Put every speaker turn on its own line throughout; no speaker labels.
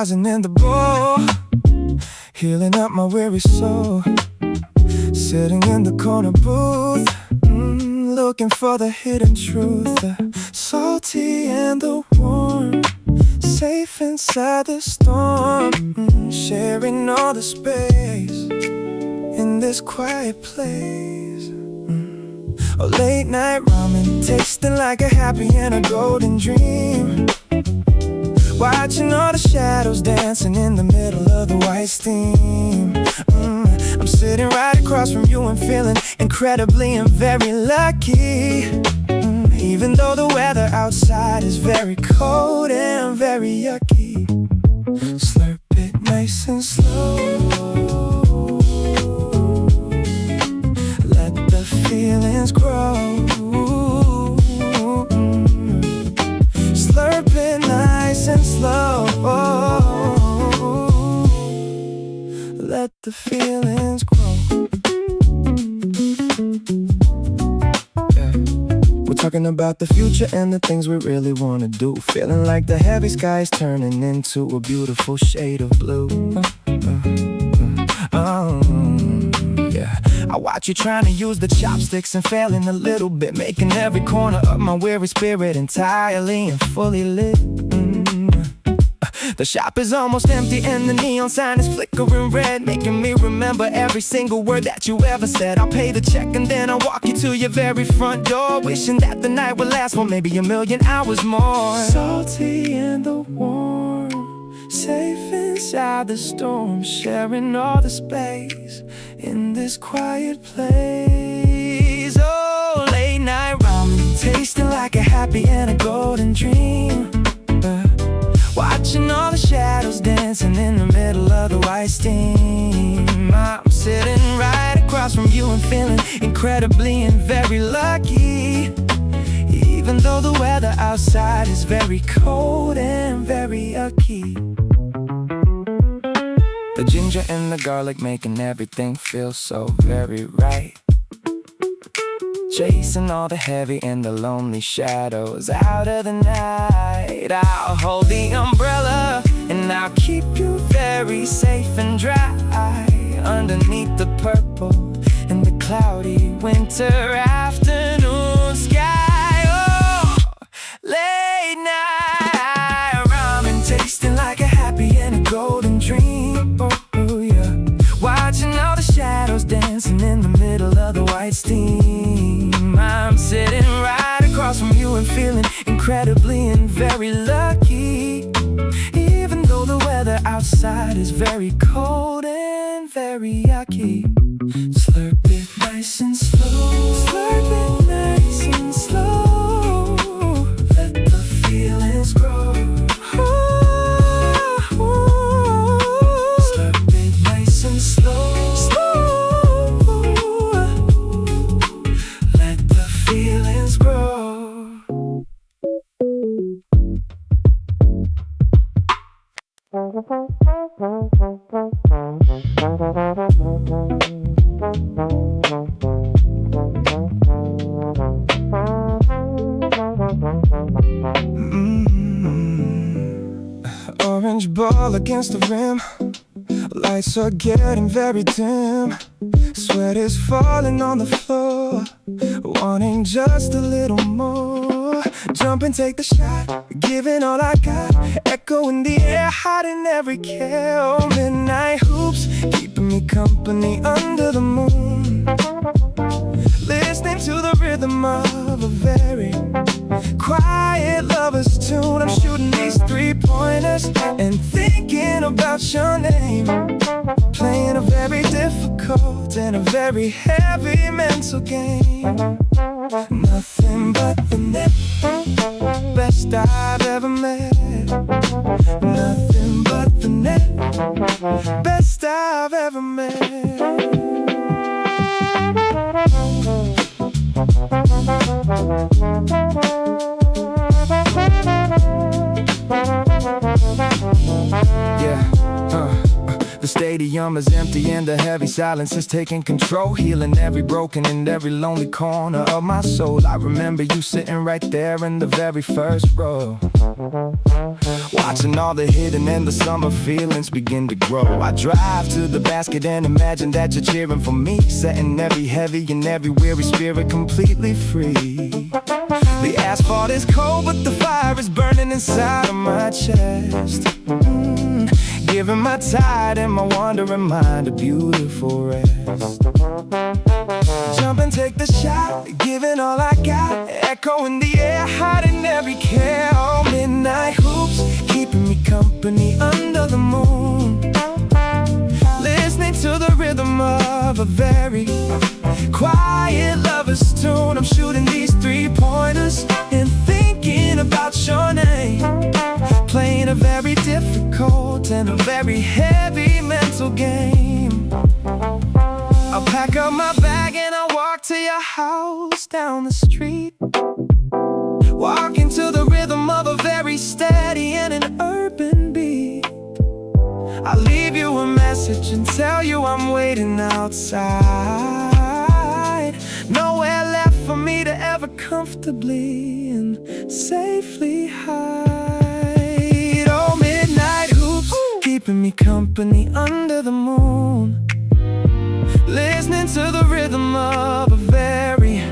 rising in the bowl, healing up my weary soul. Sitting in the corner booth, looking for the hidden truth. The salty and the warm, safe inside the storm. Sharing all the space in this quiet place. Oh, late night ramen, tasting like a happy and a golden dream. Watching all the shadows dancing in the middle of the white steam. I'm sitting right across from you and feeling incredibly and very lucky. Even though the weather outside is very cold and very yucky. Slurp it nice and slow. Let the feelings grow. Slurp it nice and slow. Let the feelings grow. Yeah. We're talking about the future and the things we really wanna do. Feeling like the heavy sky is turning into a beautiful shade of blue. Yeah. I watch you trying to use the chopsticks and failing a little bit, making every corner of my weary spirit entirely and fully lit. The shop is almost empty and the neon sign is flickering red, making me remember every single word that you ever said. I'll pay the check and then I'll walk you to your very front door, wishing that the night would last for maybe a million hours more. Salty and the warm, safe inside the storm. Sharing all the space in this quiet place. Oh, late night ramen, tasting like a happy and a golden dream. Watching all the shadows dancing in the middle of the white steam. I'm sitting right across from you and feeling incredibly and very lucky. Even though the weather outside is very cold and very yucky. The ginger and the garlic making everything feel so very right. Chasing all the heavy and the lonely shadows out of the night. I'll hold the umbrella and I'll keep you very safe and dry underneath the purple and the cloudy winter afternoon sky. Oh, late night ramen, tasting like a happy and a golden dream. Oh yeah. Watching all the shadows dancing in the middle of the white steam. I'm sitting right across from you and feeling incredibly and very lucky. Even though the weather outside is very cold and very yucky. Slurp it nice and slow. Slurp it nice and slow. Let the feelings grow. Slurp it nice and slow. Feelings grow. Orange ball against the rim. Lights are getting very dim. Sweat is falling on the floor, wanting just a little more. Jump and take the shot, giving all I got. Echo in the air, hiding every care. Oh, midnight hoops, keeping me company under the moon. Listening to the rhythm of a very quiet lover's tune. I'm shooting these three-pointers and thinking about your name. Playing a very difficult and a very heavy mental game. Nothing but the net, best I've ever met. Nothing but the net, best I've ever met. Yeah, The stadium is empty and the heavy silence is taking control, healing every broken and every lonely corner of my soul. I remember you sitting right there in the very first row, watching all the hidden and the summer feelings begin to grow. I drive to the basket and imagine that you're cheering for me, setting every heavy and every weary spirit completely free. The asphalt is cold, but the fire is burning inside of my chest, giving my tired and my wandering mind a beautiful rest. Jump and take the shot, giving all I got, echo in the air, hiding every care. Oh, midnight hoops, keeping me company under the moon, listening to the rhythm of a very quiet lover's tune. I'm shooting these three-pointers and thinking about your name, playing a very difficult and a very heavy mental game. I'll pack up my bag and I'll walk to your house down the street, walking to the rhythm of a very steady and an urban beat. I'll leave you a message and tell you I'm waiting outside. Nowhere left for me to ever comfortably and safely hide. Oh, midnight hoops, keeping me company under the moon, listening to the rhythm of a very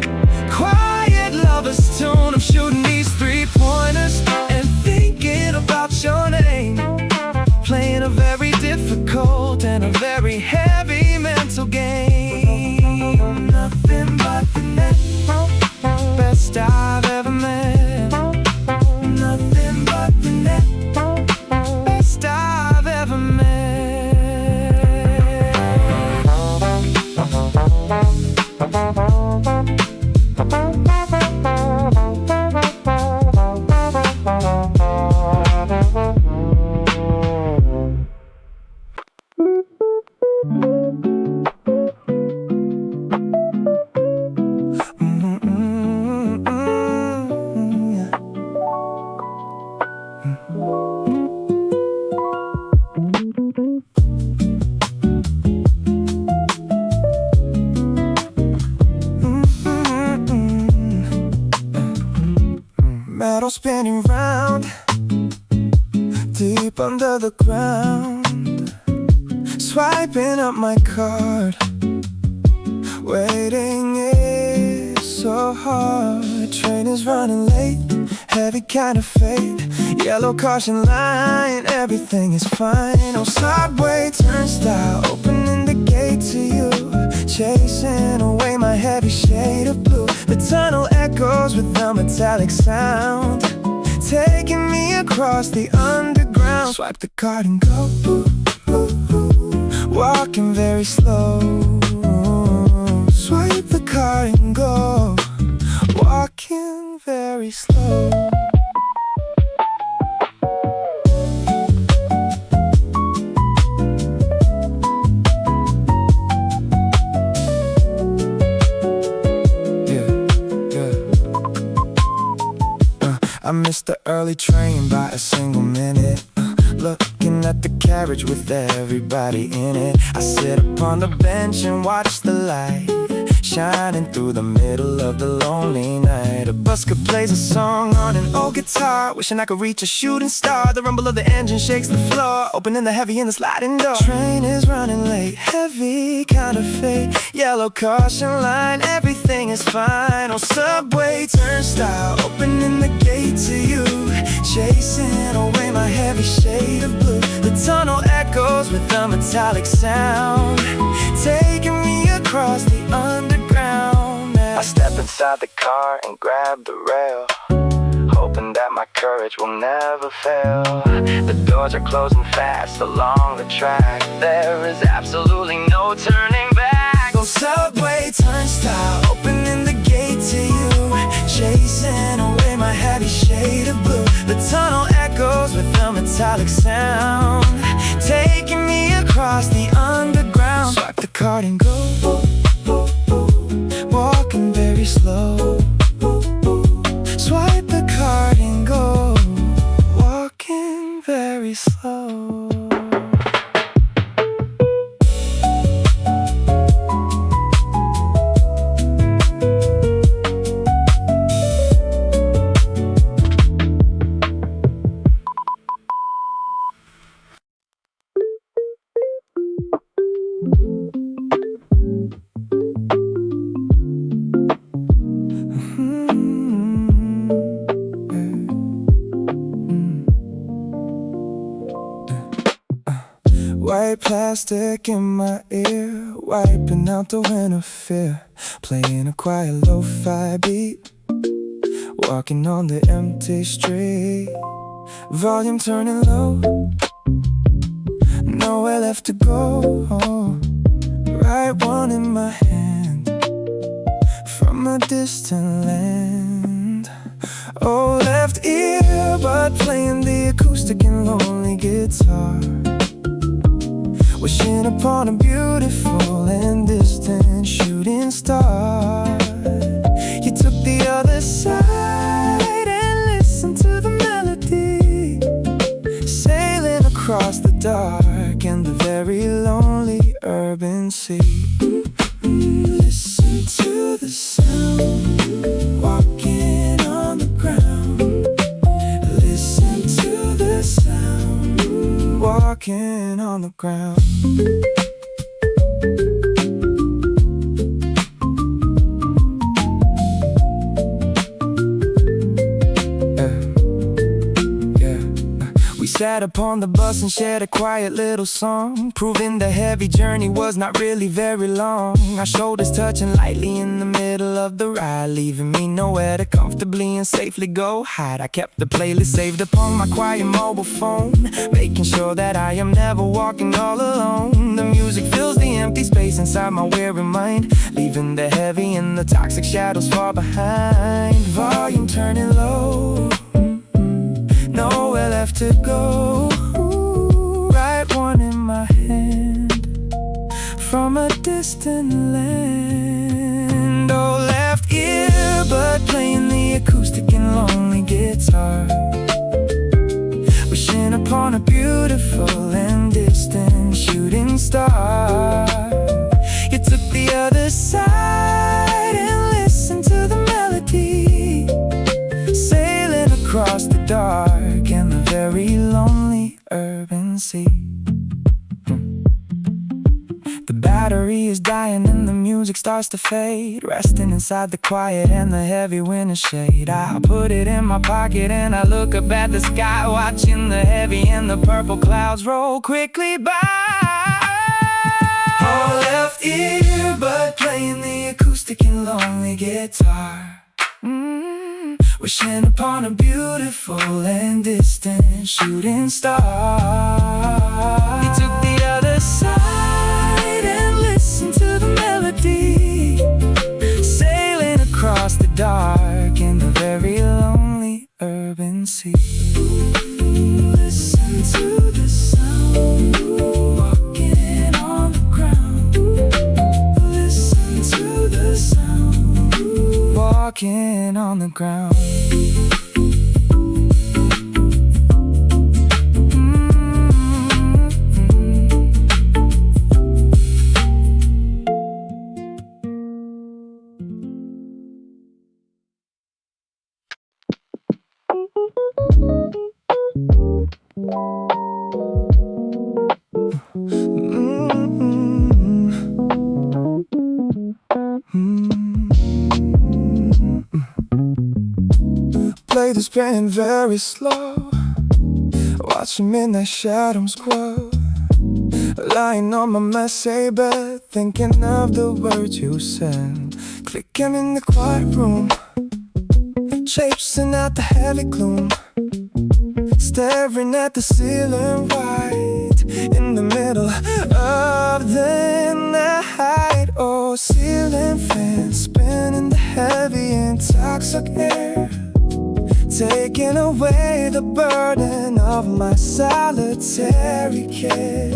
quiet lover's tune. I'm shooting these three-pointers and thinking about your name, playing a very difficult and a very heavy mental game. Nothing but the net, best I've ever met. Nothing but the net, best I've ever met. Metal spinning round, deep under the ground, swiping up my card, waiting is so hard. Train is running late, heavy kind of fate, yellow caution line, everything is fine. Oh, subway turnstile, opening the gate to you, chasing away my heavy shade of blue. The tunnel echoes with a metallic sound, taking me across the underground. Swipe the card and go, ooh, ooh, ooh. Walking very slow. Swipe the card and go, walking very slow. I missed the early train by a single minute, looking at the carriage with everybody in it. I sit upon the bench and watch the light shining through the middle of the lonely night. A busker plays a song on an old guitar, wishing I could reach a shooting star. The rumble of the engine shakes the floor, opening the heavy and the sliding door. Train is running late, heavy kind of fate, yellow caution line, everything is fine. Oh, subway turnstile, opening the gate to you, chasing away my heavy shade of blue. The tunnel echoes with a metallic sound, taking me across the underground. I step inside the car and grab the rail, hoping that my courage will never fail. The doors are closing fast along the track, there is absolutely no turning back. Oh, subway turnstile, opening the gate to you, chasing away my heavy shade of blue. The tunnel echoes with a metallic sound, taking me across the underground. Swipe the card and go, walking very slow. Swipe the card and go, walking very slow. White plastic in my ear, wiping out the winter fear. Playing a quiet lo-fi beat, walking on the empty street. Volume turning low, nowhere left to go. Right one in my hand, from a distant land. Oh, left ear, but playing the acoustic and lonely guitar. Wishing upon a beautiful and distant shooting star. You took the other side and listened to the melody, sailing across the dark and the very lonely urban sea. Listen to the sound, walking on the ground. Listen to the sound, walking on the ground. We sat upon the bus and shared a quiet little song, proving the heavy journey was not really very long. Our shoulders touching lightly in the middle of the ride, leaving me nowhere to comfortably and safely go hide. I kept the playlist saved upon my quiet mobile phone, making sure that I am never walking all alone. The music fills the empty space inside my weary mind, leaving the heavy and the toxic shadows far behind. Volume turning low, nowhere left to go. Right one in my hand, from a distant land. Oh, left ear, but playing the acoustic and lonely guitar. Wishing upon a beautiful and distant shooting star. You took the other side and listened to the melody, sailing across the dark and the very lonely urban sea. The battery is dying and the music starts to fade, resting inside the quiet and the heavy winter shade. I put it in my pocket and I look up at the sky, watching the heavy and the purple clouds roll quickly by. All left ear, but playing the acoustic and lonely guitar. Wishing upon a beautiful and distant shooting star. You took the other side and listened to the melody, sailing across the dark in the very lonely urban sea. Listen to the sound, walking on the ground. Listen to the sound, walking on the ground. Play this pen very slow, watching midnight shadows grow. Lying on my messy bed, thinking of the words you said. Clicking in the quiet room, chasing out the heavy gloom. Staring at the ceiling white in the middle of the night. Oh, ceiling fan spinning the heavy and toxic air, taking away the burden of my solitary care.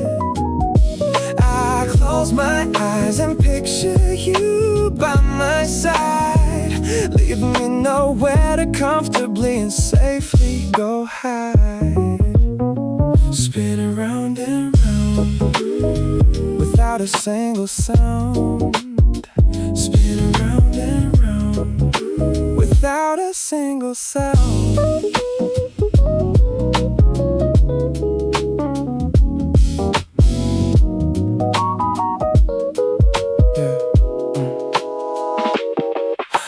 I close my eyes and picture you by my side, leaving me nowhere to comfortably and safely go hide. Spin around and round without a single sound. Spin around and round without a single sound.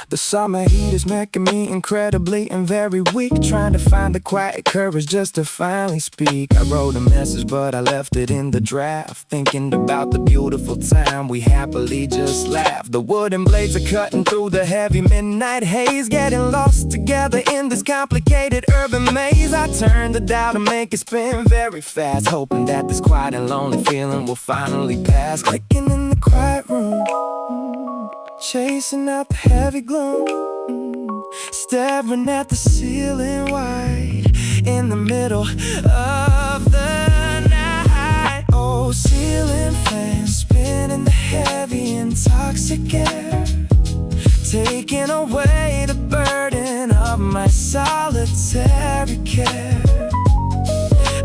The summer heat is making me incredibly and very weak, trying to find the quiet courage just to finally speak. I wrote a message but I left it in the draft, thinking about the beautiful time we happily just laughed. The wooden blades are cutting through the heavy midnight haze, getting lost together in this complicated urban maze. I turned the dial to make it spin very fast, hoping that this quiet and lonely feeling will finally pass. Clicking in the quiet room, chasing out the heavy gloom, staring at the ceiling wide in the middle of the night. Oh, ceiling fans spinning the heavy and toxic air, taking away the burden of my solitary care.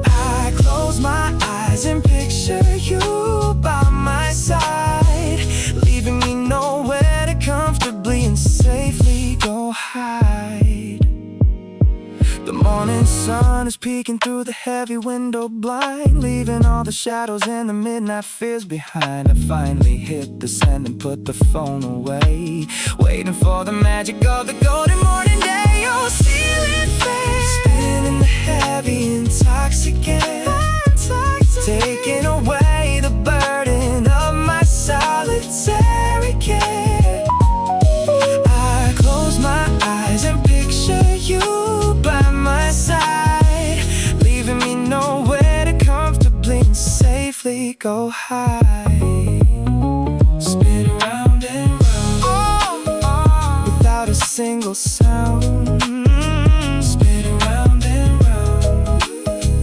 I close my eyes and picture you by my side, leaving me nowhere to comfortably and safely go hide. The morning sun is peeking through the heavy window blind, leaving all the shadows and the midnight fears behind. I finally hit the send and put the phone away, waiting for the magic of the golden morning day. Oh, ceiling fan spinning the heavy intoxicant, taking away the burden of my solitary care. I close my eyes and picture you by my side, leaving me nowhere to comfortably and safely go hide. Spin round and round, oh, oh, without a single sound. Spin round and round,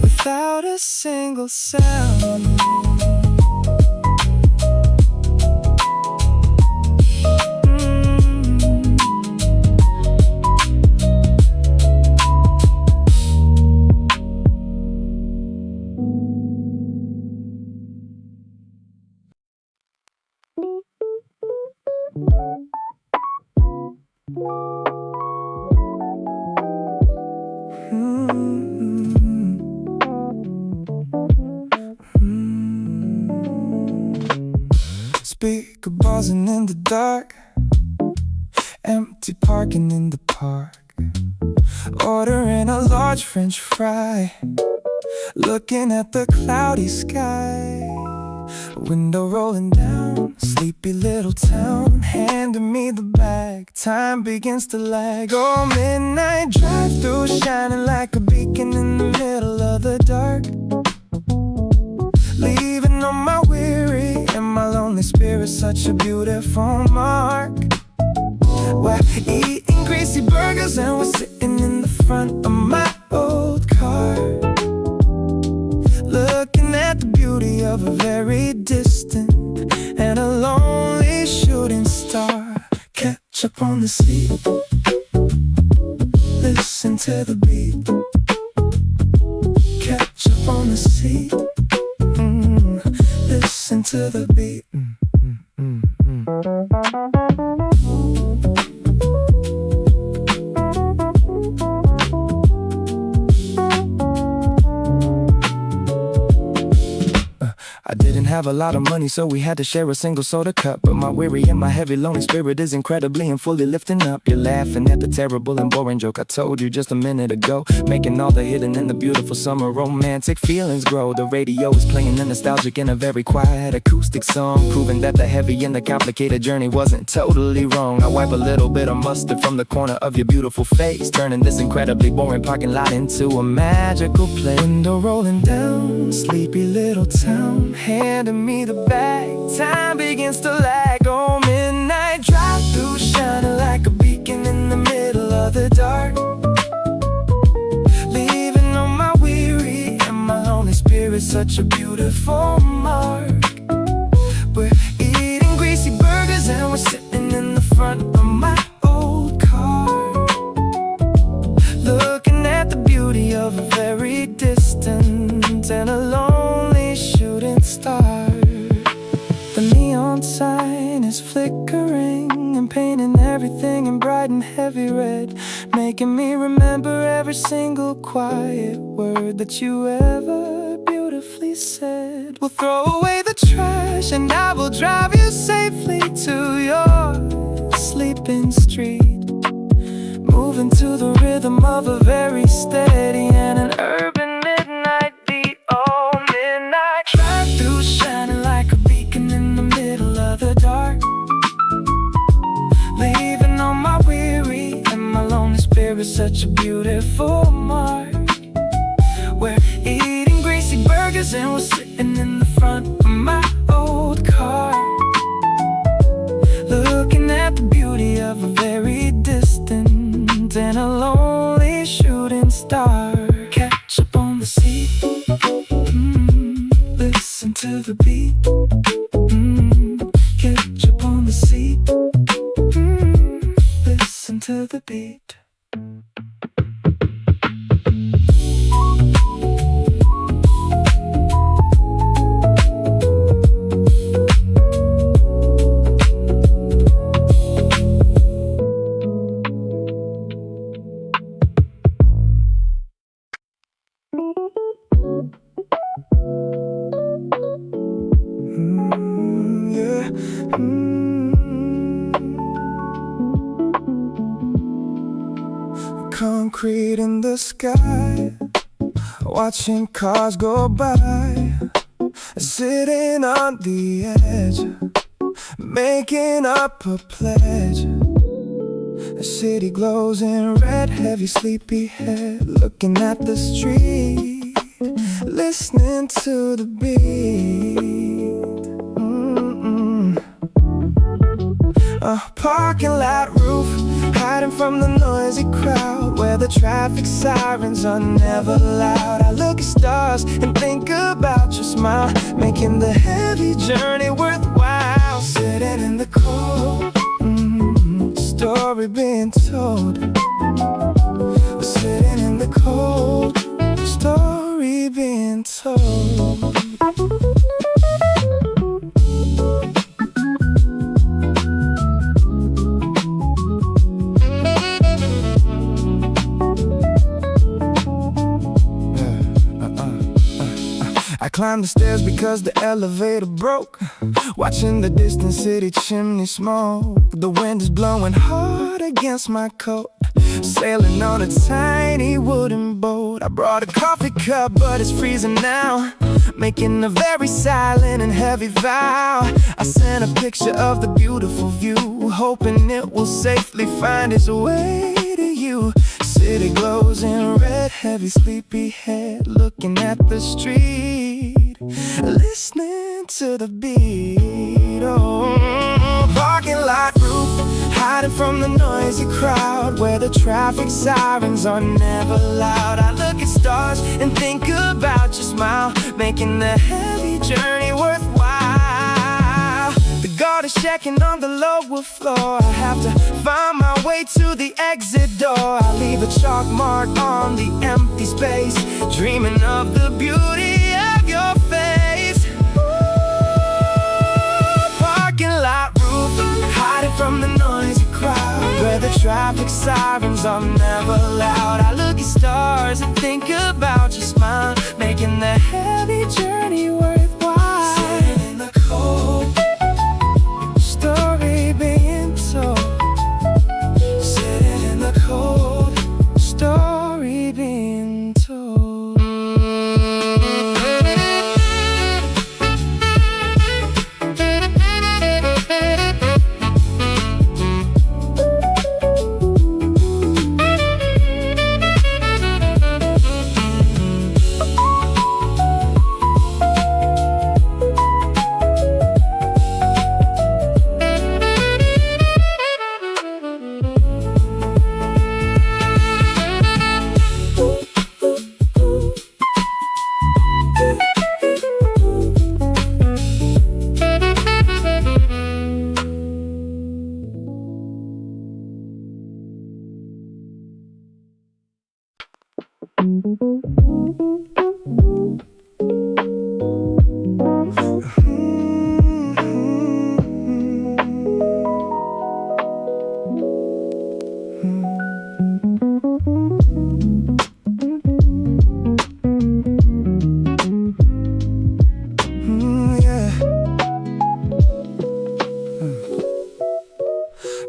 without a single sound. Speaker buzzing in the dark, empty parking in the park, ordering a large French fry, looking at the cloudy sky. Window rolling down, sleepy little town, handing me the bag, time begins to lag. Oh, midnight drive-through, shining like a beacon in the middle of the dark, leaving on my weary and my lonely spirit such a beautiful mark. We're eating greasy burgers and we're sitting in the front of my old car, looking at the beauty of a very distant and a lonely shooting star. Catch up on the seat, listen to the beat. Catch up on the seat, listen to the beat. I didn't have a lot of money, so we had to share a single soda cup, but my weary and my heavy lonely spirit is incredibly and fully lifting up. You're laughing at the terrible and boring joke I told you just a minute ago, making all the hidden and the beautiful summer romantic feelings grow. The radio is playing a nostalgic and a very quiet acoustic song, proving that the heavy and the complicated journey wasn't totally wrong. I wipe a little bit of mustard from the corner of your beautiful face, turning this incredibly boring parking lot into a magical place. Window rolling down, sleepy little town, handing me the bag, time begins to lag. Oh, midnight drive-through, shining like a beacon in the middle of the dark, leaving on my weary and my lonely spirit such a beautiful mark. We're eating greasy burgers and we're sitting in the front of my old car, looking at the beauty of a very distant and a lonely shooting star. The neon sign is flickering and painting everything in bright and heavy red, making me remember every single quiet word that you ever beautifully said. We'll throw away the trash and I will drive you safely to your sleeping street. moving to the rhythm of a very steady and an urban midnight beat. Oh, midnight drive-through, shining like a beacon in the middle of the dark, leaving all my weary and my lonely spirit such a beautiful mark. We're eating greasy burgers and we're sitting in the front of my old car, looking at the beauty of a very distant and a lonely shooting star. Catch up on the seat, listen to the beat. Catch up on the seat, listen to the beat. Concrete in the sky, watching cars go by, sitting on the edge, making up a pledge. The city glows in red, heavy sleepy head, looking at the street, listening to the beat. A parking lot roof, hiding from the noisy crowd, where the traffic sirens are never loud. I look at stars and think about your smile, making the heavy journey worthwhile. Sitting in the cold, story being told. Sitting in the cold, story being told. I climbed the stairs because the elevator broke, watching the distant city chimney smoke. The wind is blowing hard against my coat, sailing on a tiny wooden boat. I brought a coffee cup but it's freezing now, making a very silent and heavy vow. I sent a picture of the beautiful view, hoping it will safely find its way to you. City glows in red, heavy sleepy head, looking at the street, listening to the beat. Oh, parking lot roof, hiding from the noisy crowd, where the traffic sirens are never loud. I look at stars and think about your smile, making the heavy journey worthwhile. The guard is checking on the lower floor, I have to find my way to the exit door. I leave a chalk mark on the empty space, dreaming of the beauty of your face. Ooh, parking lot roof, hiding from the noisy crowd, where the traffic sirens are never loud. I look at stars and think about your smile, making the heavy journey worthwhile. Sitting in the cold, story being told. Sitting in the cold, story being told.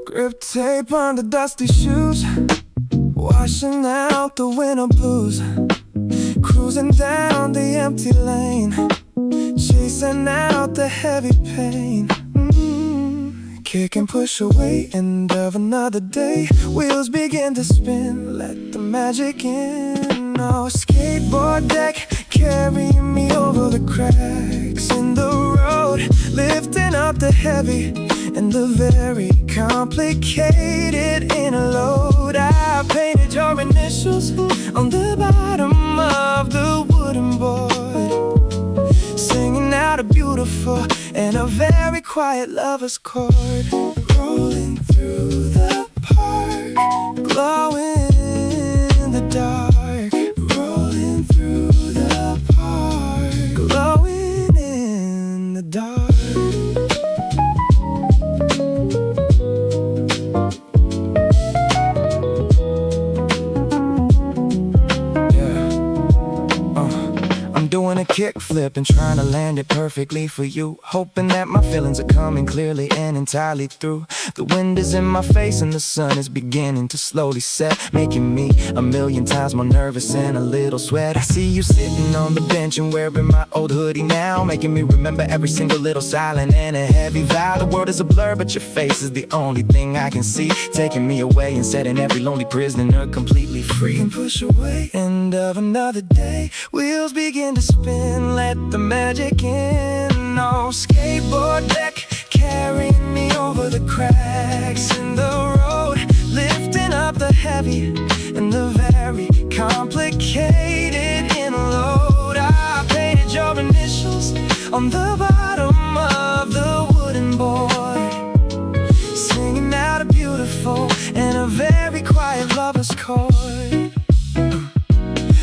Grip tape on the dusty shoes, washing out the winter blues, cruising down the empty lane, chasing out the heavy pain. Kick and push away, end of another day. Wheels begin to spin, let the magic in. Oh, skateboard deck, carry me over the cracks in the road, lifting up the heavy and the very complicated inner load. I painted your initials on the bottom of the wooden board, singing out a beautiful and a very quiet lover's chord. Rolling through the park, glowing in the dark. Rolling through the park, glowing in the dark. Doing a kickflip and trying to land it perfectly for you, hoping that my feelings are coming clearly and entirely through. The wind is in my face and the sun is beginning to slowly set, making me a million times more nervous and a little sweat. I see you sitting on the bench and wearing my old hoodie now, making me remember every single little silent and a heavy vow. The world is a blur but your face is the only thing I can see, taking me away and setting every lonely prisoner completely free. And push away, end of another day. Wheels begin to spin, let the magic in. Oh, skateboard deck, carrying me over the cracks in the road, lifting up the heavy and the very complicated inner load. I painted your initials on the bottom of the wooden board, singing out a beautiful and a very quiet lover's chord.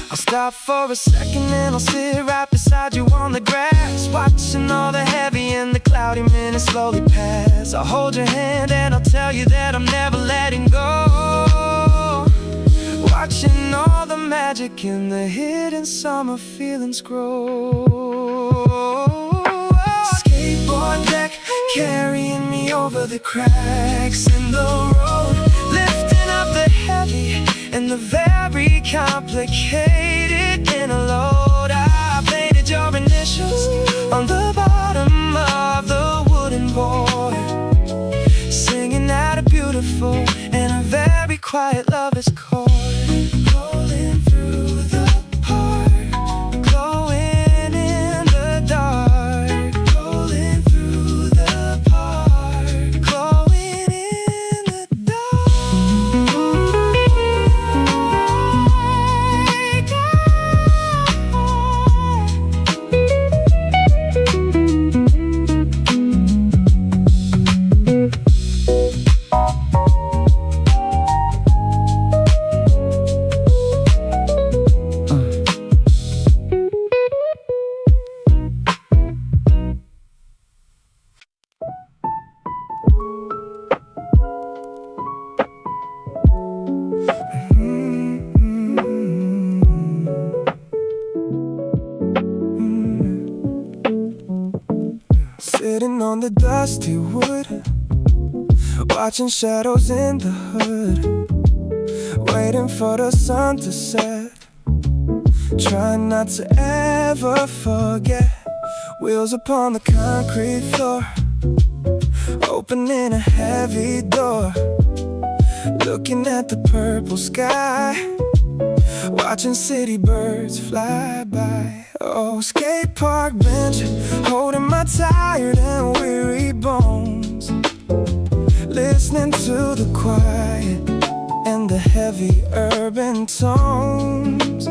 I'll stop for a second and I'll sit right beside you on the grass, watching all the heavy and the cloudy minutes slowly pass. I'll hold your hand and I'll tell you that I'm never letting go, watching all the magic in the hidden summer feelings grow. Skateboard deck, carrying me over the cracks in the road, lifting up the heavy and the very complicated inner load. I painted your initials on the bottom of the wooden board, singing out a beautiful and a very quiet lover's chord. Rolling through the park, glowing in the dark. Rolling through the park, glowing in the sitting on the dusty wood, watching shadows in the hood, waiting for the sun to set, trying not to ever forget. Wheels upon the concrete floor, opening a heavy door, looking at the purple sky, watching city birds fly by. Oh, skate park bench, holding my tired and weary bones, listening to the quiet and the heavy urban tones.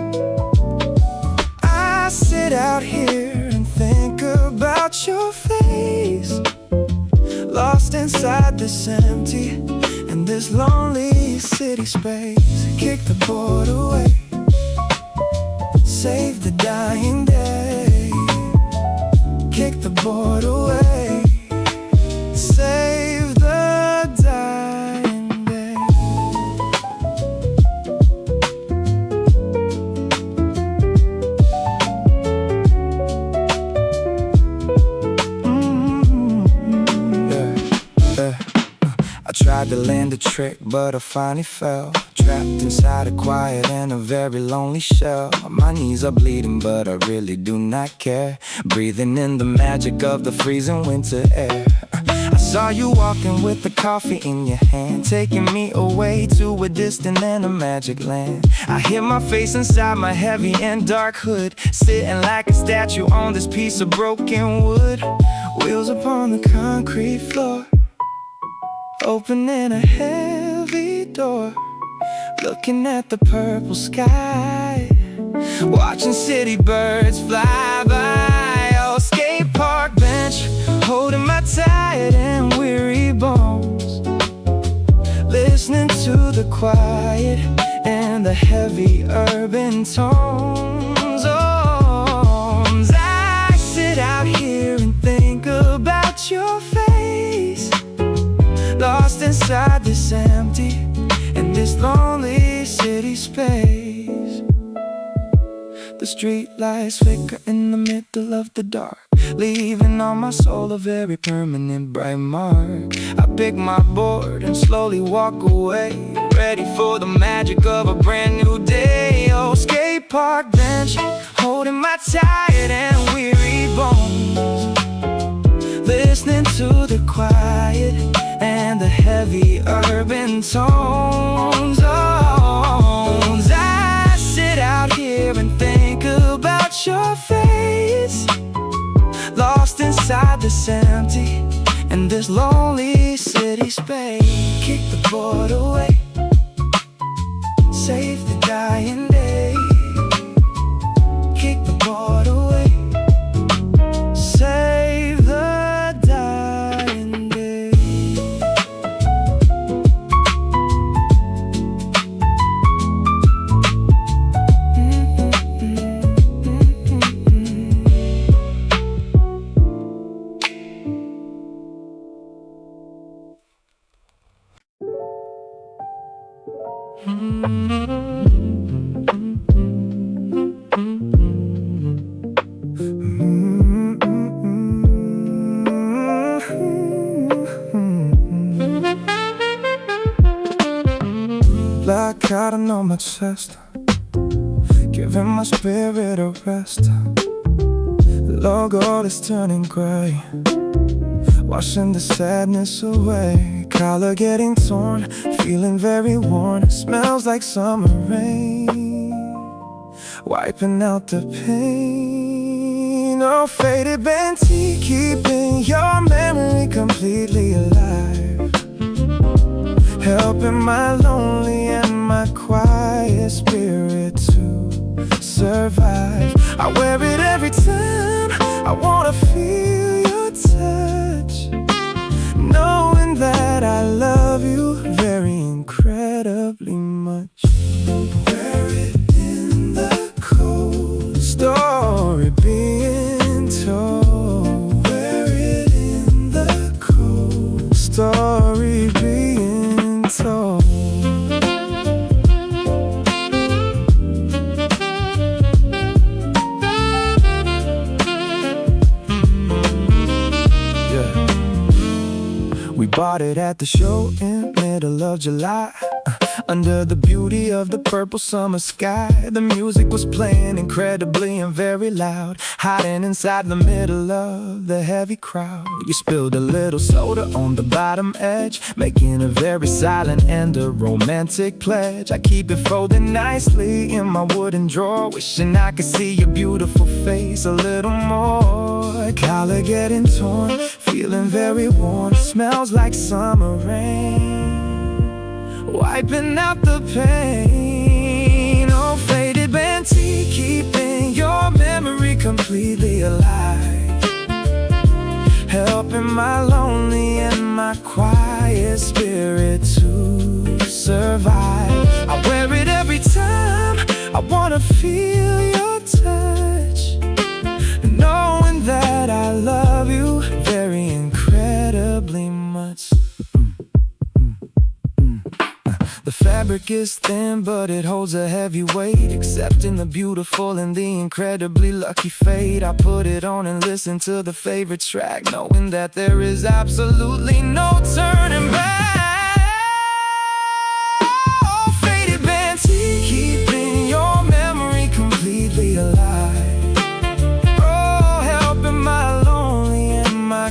I sit out here and think about your face, lost inside this empty and this lonely city space. Kick the board away, save the dying day. Kick the board away, save the dying day. I try tried to land a trick, but I finally fell, trapped inside a quiet and a very lonely shell. My knees are bleeding, but I really do not care, breathing in the magic of the freezing winter air. I saw you walking with the coffee in your hand, taking me away to a distant and a magic land. I hid my face inside my heavy and dark hood, sitting like a statue on this piece of broken wood. Wheels upon the concrete floor, opening a heavy door, looking at the purple sky, watching city birds fly by. Oh, skate park bench, holding my tired and weary bones, listening to the quiet and the heavy urban tones. Oh, I sit out here and think about your face, lost inside this empty and this lonely city space. The street lights flicker in the middle of the dark, leaving on my soul a very permanent bright mark. I pick my board and slowly walk away, ready for the magic of a brand new day. Oh, skate park bench, holding my tired and weary bones, listening to the quiet and the heavy urban tones. Oh, I sit out here and think about your face, lost inside this empty and this lonely city space. Kick the board away, save the dying day. Kick the board away, save the dying day. Black cotton on my chest, giving my spirit a rest. The logo is turning gray, washing the sadness away. Collar getting torn, feeling very worn. Smells like summer rain, wiping out the pain. Oh, faded Benty, keeping your memory completely alive, helping my lonely and my quiet spirit to survive. I wear it every time I wanna feel your touch, knowing that I love you very incredibly much. Wear it in the cold, story being told. Wear it in the cold, story being told. We bought it at the show in middle of July, under the beauty of the purple summer sky. The music was playing incredibly and very loud, hiding inside the middle of the heavy crowd. You spilled a little soda on the bottom edge, making a very silent and a romantic pledge. I keep it folded nicely in my wooden drawer, wishing I could see your beautiful face a little more. Collar getting torn, feeling very warm. Smells like summer rain, wiping out the pain. Oh, faded Benty, keeping your memory completely alive, helping my lonely and my quiet spirit to survive. I wear it every time I wanna feel your touch, knowing that I love you very incredibly much. The fabric is thin, but it holds a heavy weight, accepting the beautiful and the incredibly lucky fate. I put it on and listen to the favorite track, knowing that there is absolutely no turning back.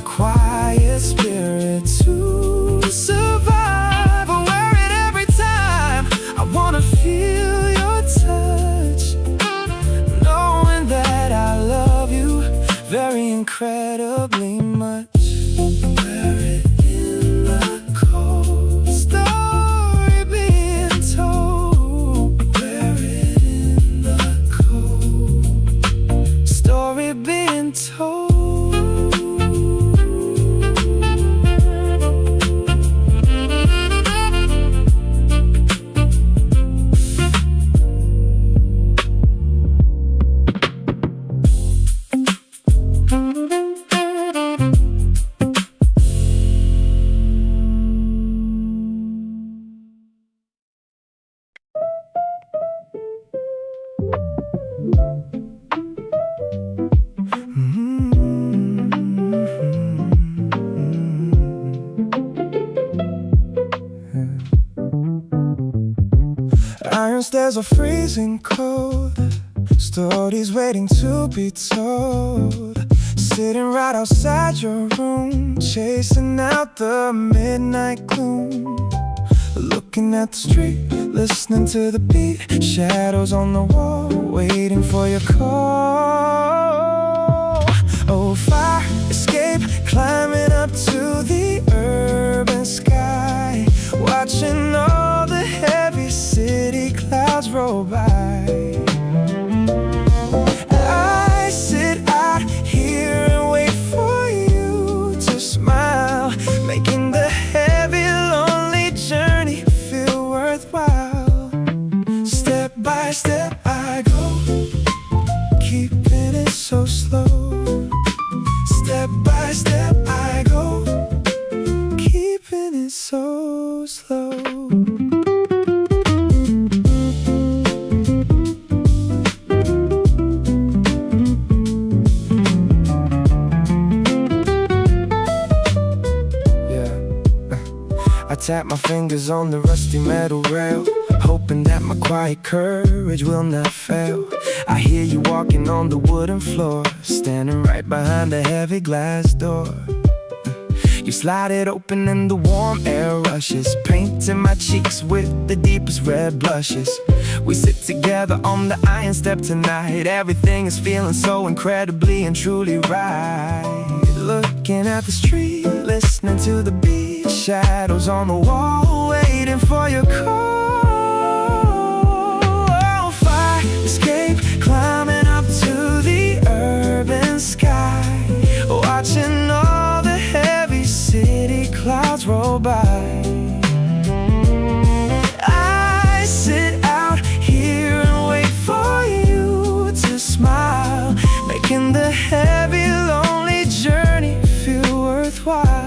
quiet spirit to survive. I wear it every time. I wanna feel your touch, knowing that I love you very incredibly much. Wear it in the cold, story being told. Wear it in the cold, story being told. Iron stairs are freezing cold, stories waiting to be told. Sitting right outside your room, chasing out the midnight gloom. Looking at the street, listening to the beat. Shadows on the wall, waiting for your call. Oh, fire escape, climbing up to the urban sky, watching all the heavy city clouds roll by. I sit out here and wait for you to smile, making the heavy, lonely journey feel worthwhile. Step by step I go, keeping it so slow. Step by step I go, keeping it so slow. I tap my fingers on the rusty metal rail, hoping that my quiet courage will not fail. I hear you walking on the wooden floor, standing right behind the heavy glass door. You slide it open and the warm air rushes, painting my cheeks with the deepest red blushes. We sit together on the iron step tonight. Everything is feeling so incredibly and truly right. Looking at the street, listening to the beat. Shadows on the wall, waiting for your call. Oh, fire escape, climbing up to the urban sky, watching all the heavy city clouds roll by. I sit out here and wait for you to smile, making the heavy, lonely journey feel worthwhile.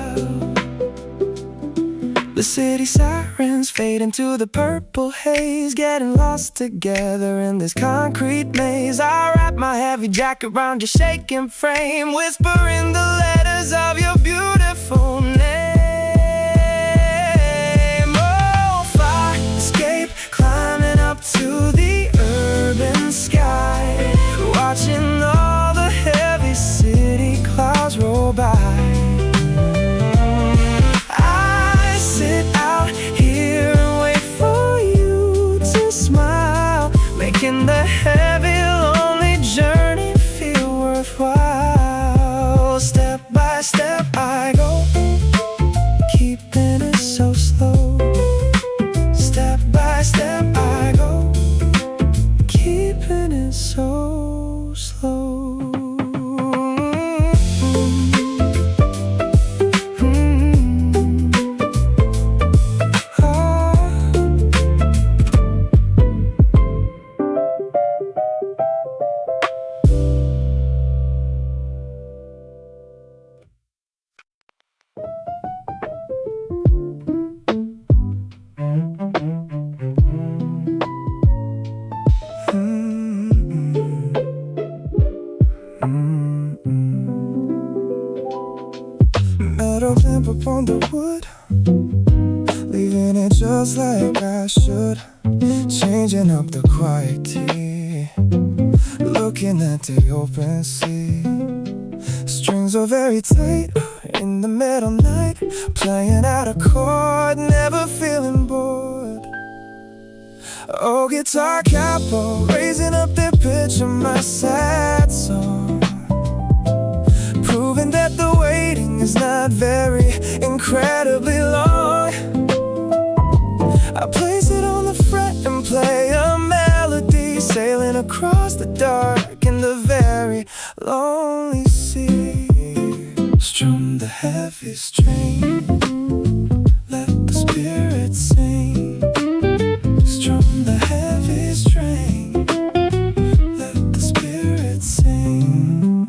The city sirens fade into the purple haze, getting lost together in this concrete maze. I wrap my heavy jacket around your shaking frame, whispering the letters of your beautiful name. Oh, fire escape, climbing up to the urban sky, watching all the heavy city clouds roll by. Making the heavy, lonely journey feel worthwhile. Step by step I go, keeping it so slow. Step by step I go, keeping it so slow. Metal clamp upon the wood, leaving it just like I should. Changing up the quiet tea, looking at the open sea. Strings are very tight, in the middle night, playing out a chord, never feeling bored. Oh, guitar capo, raising up the pitch of my sad song, proving that the waiting is not very incredibly long. I place it on the fret and play a melody, sailing across the dark in the very lonely sea. Strum the heavy string, let the spirit sing. Strum the heavy string, let the spirit sing.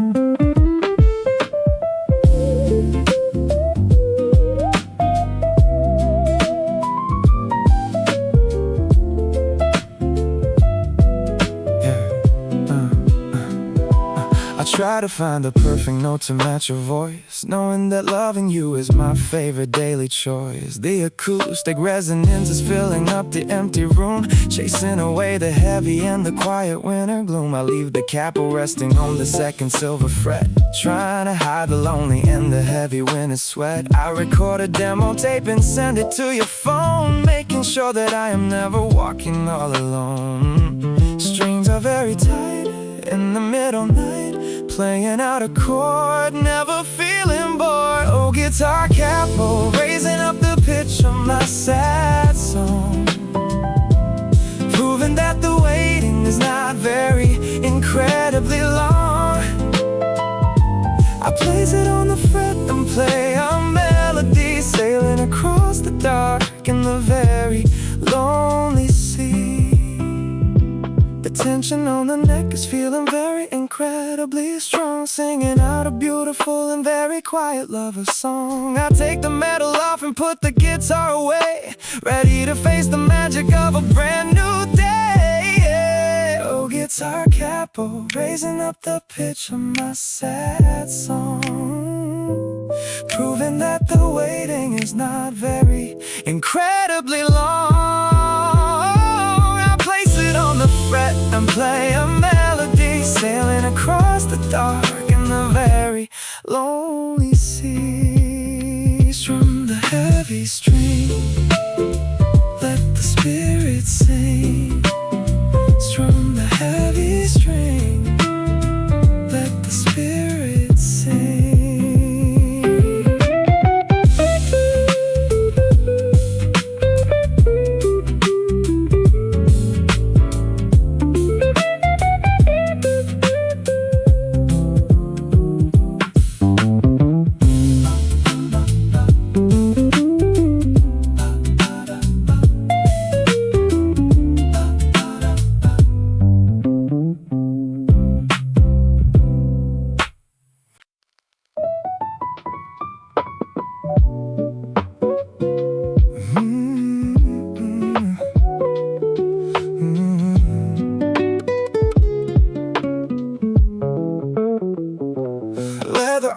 Try to find the perfect note to match your voice, knowing that loving you is my favorite daily choice. The acoustic resonance is filling up the empty room, chasing away the heavy and the quiet winter gloom. I leave the capo resting on the second silver fret, trying to hide the lonely and the heavy winter sweat. I record a demo tape and send it to your phone, making sure that I am never walking all alone. Strings are very tight in the middle night, playing out a chord, never feeling bored. Oh, guitar capo, raising up the pitch of my sad song, proving that the waiting is not very incredibly long. I place it on the fret and play a melody, sailing across the dark in the very lonely sea. The tension on the neck is feeling very incredibly strong, singing out a beautiful and very quiet lover song. I take the metal off and put the guitar away, ready to face the magic of a brand new day. Oh, guitar capo, raising up the pitch of my sad song, proving that the waiting is not very incredibly long. On the fret and play a melody, sailing across the dark in the very lonely sea. Strum the heavy string, let the spirit sing. Strum the heavy string, let the spirit sing.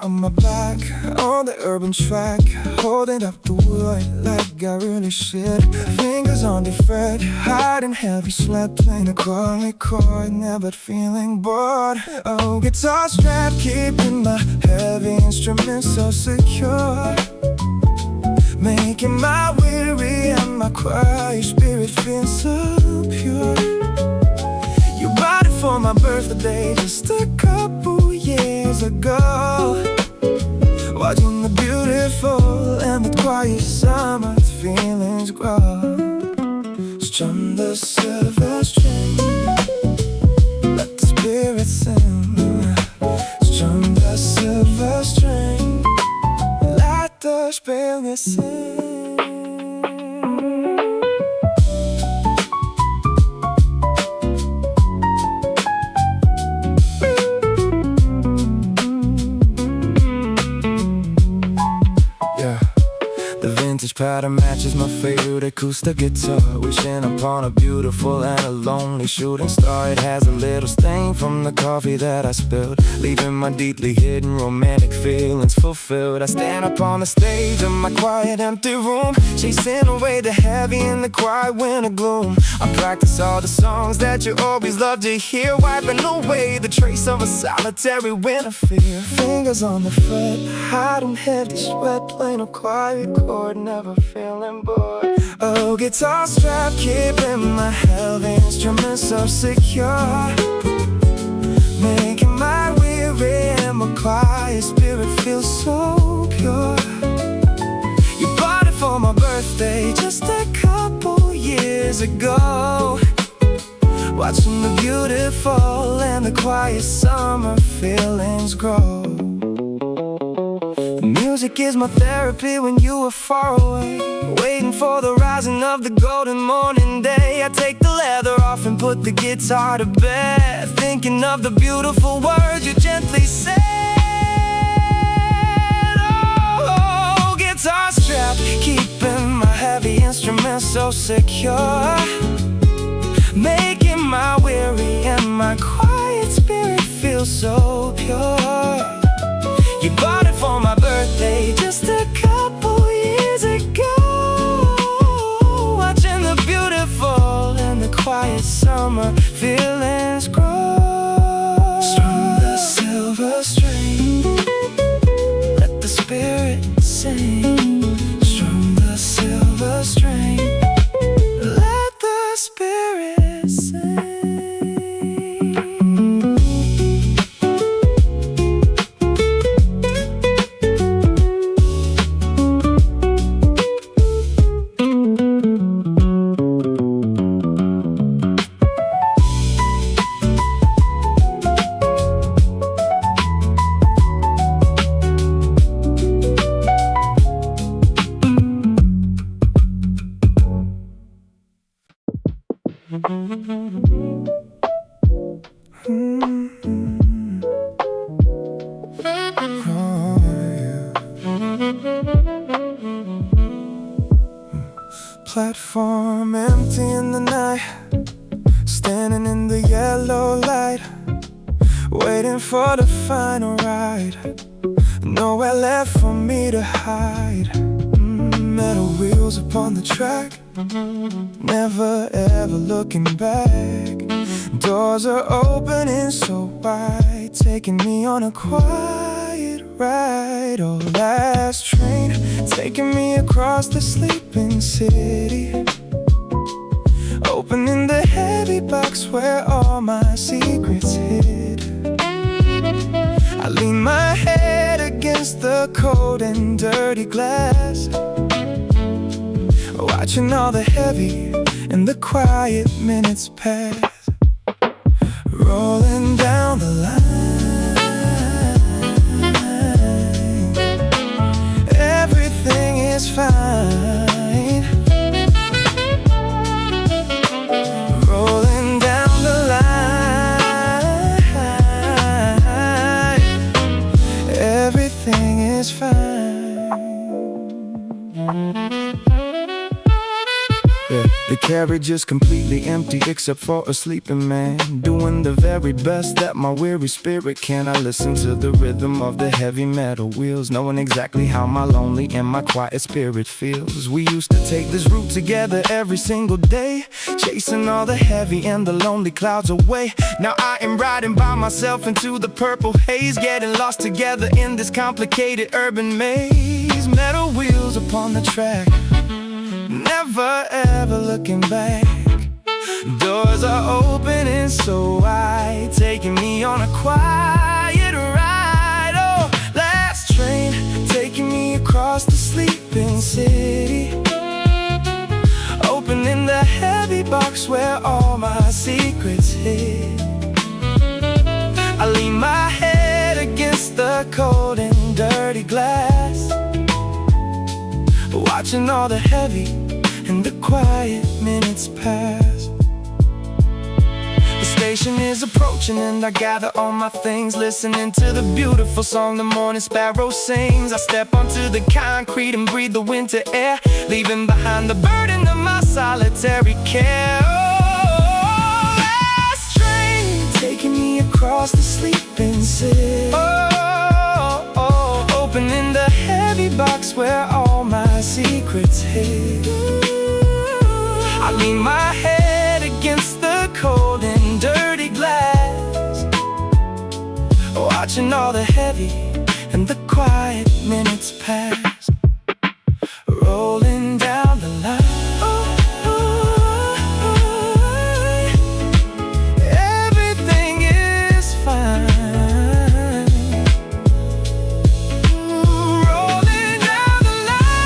On my back, on the urban track, holding up the wood like I really should. Fingers on the fret, hiding heavy sweat, playing a chord, never feeling bored. Oh, guitar strap, keeping my heavy instrument so secure, making my weary and my quiet spirit feel so pure. You bought it for my birthday just a couple years ago, watching the beautiful and the quiet summer feelings grow. Strum the silver string, let the spirit sing. Strum the silver string, let the spirit sing. Each pattern matches my favorite acoustic guitar, wishing upon a beautiful and a lonely shooting star. It has a little stain from the coffee that I spilled, leaving my deeply hidden romantic feelings fulfilled. I stand up on the stage of my quiet empty room, chasing away the heavy and the quiet winter gloom. I practice all the songs that you always love to hear, wiping away the trace of a solitary winter fear. Fingers on the fret, hiding heavy sweat, playing a quiet chord, never feeling bored. Oh, guitar strap, keeping my heavy instrument so secure, making my weary and my quiet spirit feel so pure. You bought it for my birthday just a couple years ago, watching the beautiful and the quiet summer feelings grow. Music is my therapy when you are far away, waiting for the rising of the golden morning day. I take the leather off and put the guitar to bed, thinking of the beautiful words you gently said. Oh, guitar strap, keeping my heavy instrument so secure, making my weary and my quiet spirit feel so pure. You bought it for my birthday just a couple years ago, watching the beautiful and the quiet summer feelings grow. Strum the silver string, let the spirit sing. Strum the silver string, let the spirit sing. Platform empty in the night, standing in the yellow light, waiting for the final ride. Nowhere left for me to hide. Metal wheels upon the track, never ever looking back. Doors are opening so wide, taking me on a quiet ride. Oh, last train, taking me across the sleeping city, opening the heavy box where all my secrets hid. I lean my head against the cold and dirty glass, watching all the heavy and the quiet minutes pass. Rolling down the line, everything is fine. Rolling down the line, everything is fine. The carriage is completely empty except for a sleeping man, doing the very best that my weary spirit can. I listen to the rhythm of the heavy metal wheels, knowing exactly how my lonely and my quiet spirit feels. We used to take this route together every single day, chasing all the heavy and the lonely clouds away. Now I am riding by myself into the purple haze, getting lost together in this complicated urban maze. Metal wheels upon the track, never ever looking back. Doors are opening so wide, taking me on a quiet ride. Oh, last train, taking me across the sleeping city, opening the heavy box where all my secrets hid. I lean my head against the cold and dirty glass, watching all the heavy and the quiet minutes pass. The graduation is approaching, and I gather all my things, listening to the beautiful song the morning sparrow sings. I step onto the concrete and breathe the winter air, leaving behind the burden of my solitary care. Oh, last train taking me across the sleeping city. Opening the heavy box where all my secrets hid. I lean my head against the cold and dirty glass, watching all the heavy and the quiet minutes pass, rolling down the line. Everything is fine. Rolling down the line.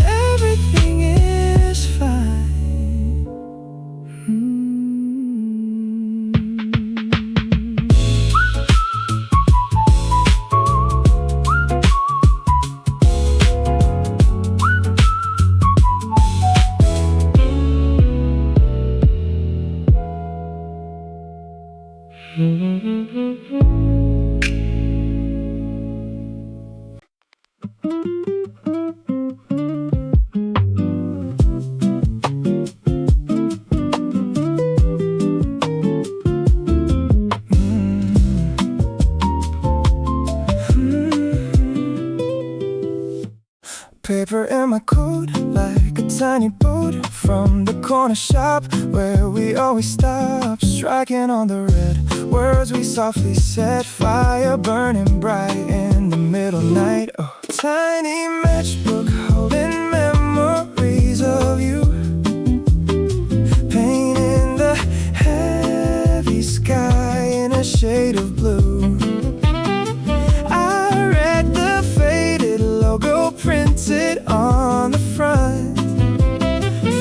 Everything is fine. Paper in my coat, like a tiny boat from the corner shop where we always stop, striking on the red words we softly said. Fire burning bright in the middle night. Oh, tiny matchbook holding memories of you, painting the heavy sky in a shade of blue. I read the faded logo printed on the front,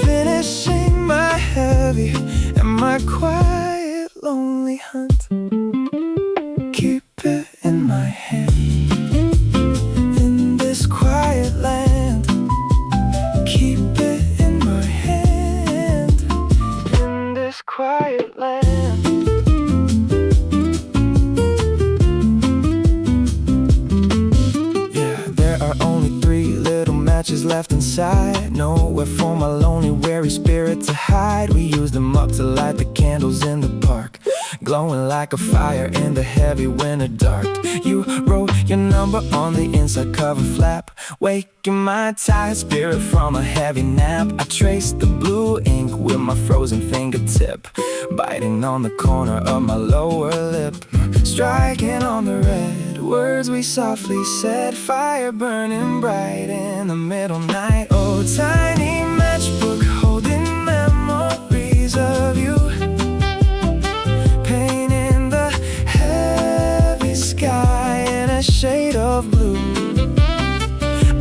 finishing my heavy and my quiet lonely hunt. Keep it in my hand, in this quiet land. Keep it in my hand, in this quiet land. Yeah, there are only 3 little matches left inside, nowhere for my lonely, weary spirit to hide. We used them up to light the candles in the park, glowing like a fire in the heavy winter dark. You wrote your number on the inside cover flap, waking my tired spirit from a heavy nap. I traced the blue ink with my frozen fingertip, biting on the corner of my lower lip, striking on the red words we softly said. Fire burning bright in the middle night. Oh, tiny matchbook holding memories of you, painting the heavy sky in a shade of blue.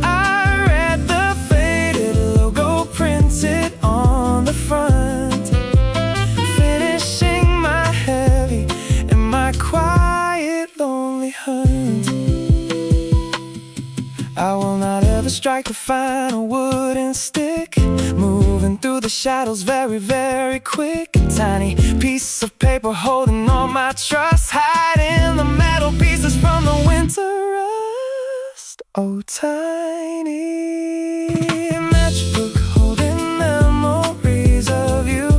I read the faded logo printed on the front, finishing my heavy and my quiet lonely hunt. I will not ever strike the final wooden stick, moving through the shadows very, very quick. A tiny piece of paper holding all my trust, hiding the metal pieces from the winter rust. Oh, tiny matchbook holding memories of you,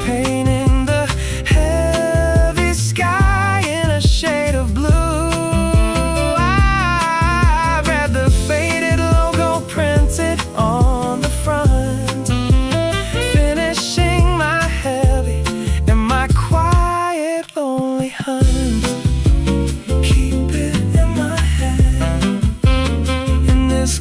painting the heavy sky in a shade of blue. On the front, finishing my heavy and my quiet lonely hunt. Keep it in my hand, in this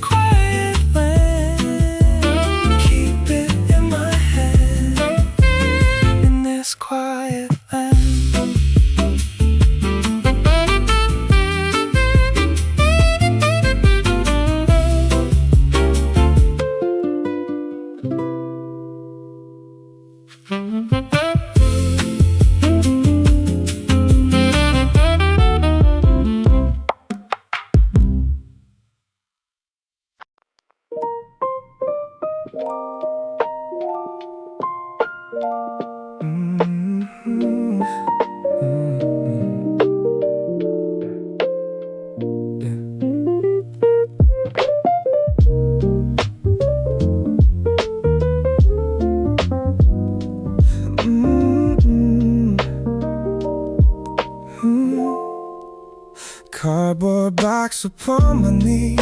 Cardboard box upon my knee,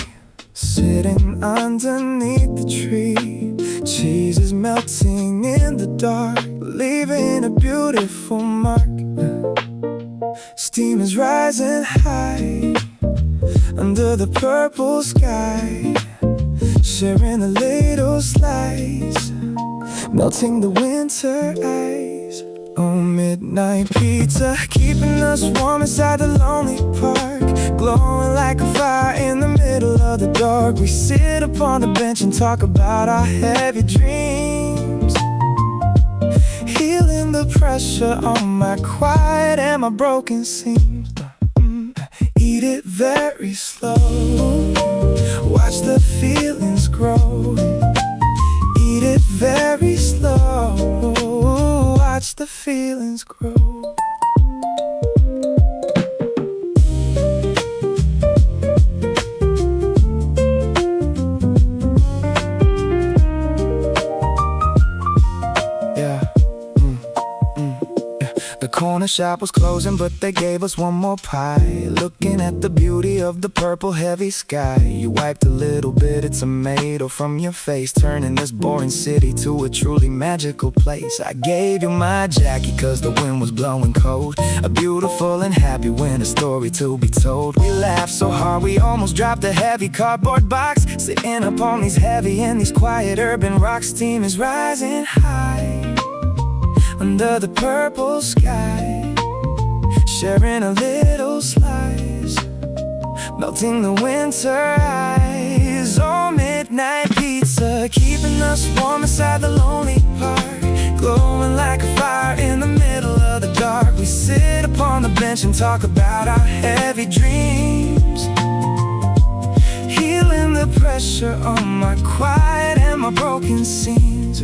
sitting underneath the tree. Cheese is melting in the dark, leaving a beautiful mark. Steam is rising high under the purple sky, sharing a little slice, melting the winter ice. Oh, midnight pizza, keeping us warm inside the lonely park, glowing like a fire in the middle of the dark. We sit upon the bench and talk about our heavy dreams, healing the pressure on my quiet and my broken seams. Eat it very slow, watch the feelings grow. Eat it very slow, watch the feelings grow. The corner shop was closing, but they gave us one more pie. Looking at the beauty of the purple heavy sky, you wiped a little bit of tomato from your face, turning this boring city to a truly magical place. I gave you my jacket cause the wind was blowing cold, a beautiful and happy winter story to be told. We laughed so hard we almost dropped a heavy cardboard box, sitting up on these heavy and these quiet urban rocks. Steam is rising high under the purple sky, sharing a little slice, melting the winter ice. Oh, midnight pizza, keeping us warm inside the lonely park, glowing like a fire in the middle of the dark. We sit upon the bench and talk about our heavy dreams, healing the pressure on my quiet and my broken seams.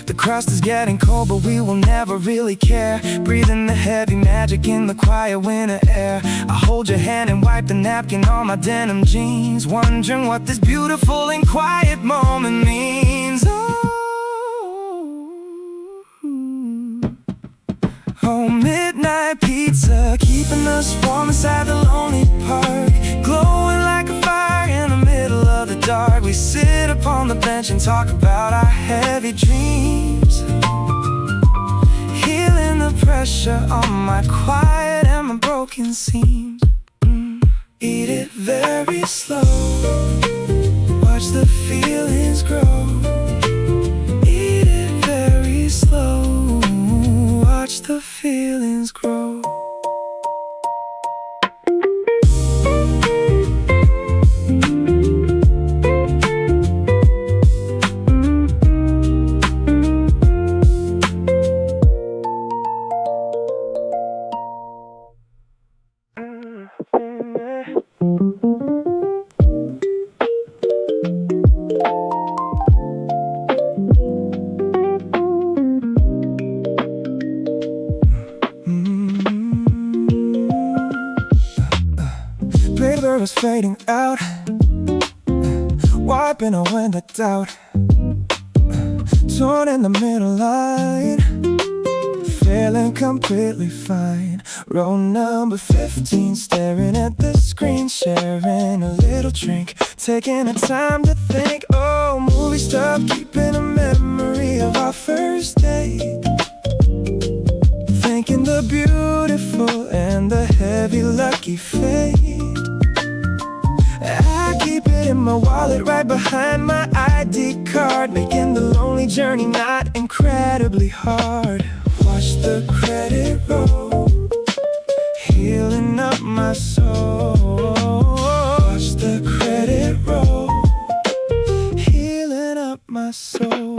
The crust is getting cold, but we will never really care, breathing the heavy magic in the quiet winter air. I hold your hand and wipe the napkin on my denim jeans, wondering what this beautiful and quiet moment means. Oh, midnight pizza, keeping us warm inside the lonely park, glowing like a fire in the middle of the dark. We sit upon the bench and talk about our heavy dreams, healing the pressure on my quiet and my broken seams. Eat it very slow, watch the feelings grow. Eat it very slow, watch the feelings grow. Paper is fading out, wiping away the doubt, torn in the middle line, feeling completely fine. Row number 15, staring at the screen, sharing a little drink, taking the time to think. Oh, movie stuff, keeping a memory of our first date, thinking the beautiful and the heavy lucky fate. I keep it in my wallet right behind my ID card, making the lonely journey not incredibly hard. Watch the credit roll, healing up my soul. Watch the credit roll, healing up my soul.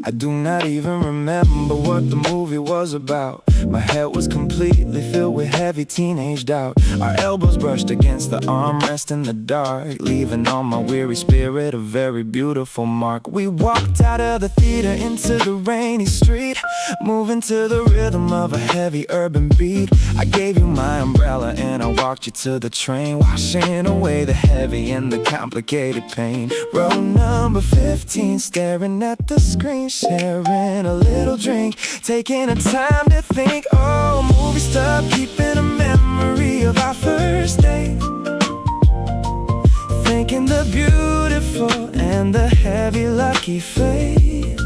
I do not even remember what the movie was was about. My head was completely filled with heavy teenage doubt. Our elbows brushed against the armrest in the dark, leaving on my weary spirit a very beautiful mark. We walked out of the theater into the rainy street, moving to the rhythm of a heavy urban beat. I gave you my umbrella and I walked you to the train, washing away the heavy and the complicated pain. Row number 15, staring at the screen, sharing a little drink, taking a time to think. Oh, movie stuff, keeping a memory of our first date, thinking the beautiful and the heavy lucky fate.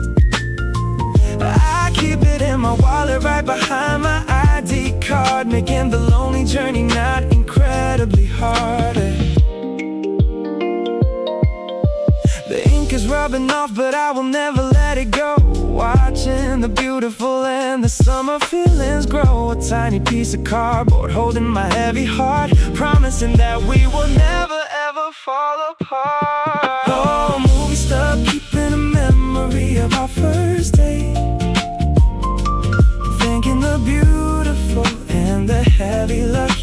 I keep it in my wallet right behind my ID card, making the lonely journey not incredibly hard. The ink is rubbing off, but I will never let it go. Watching the beautiful and the summer feelings grow. A tiny piece of cardboard holding my heavy heart, promising that we will never ever fall apart. Oh, movie stuff, keeping a memory of our first date, thinking the beautiful and the heavy luck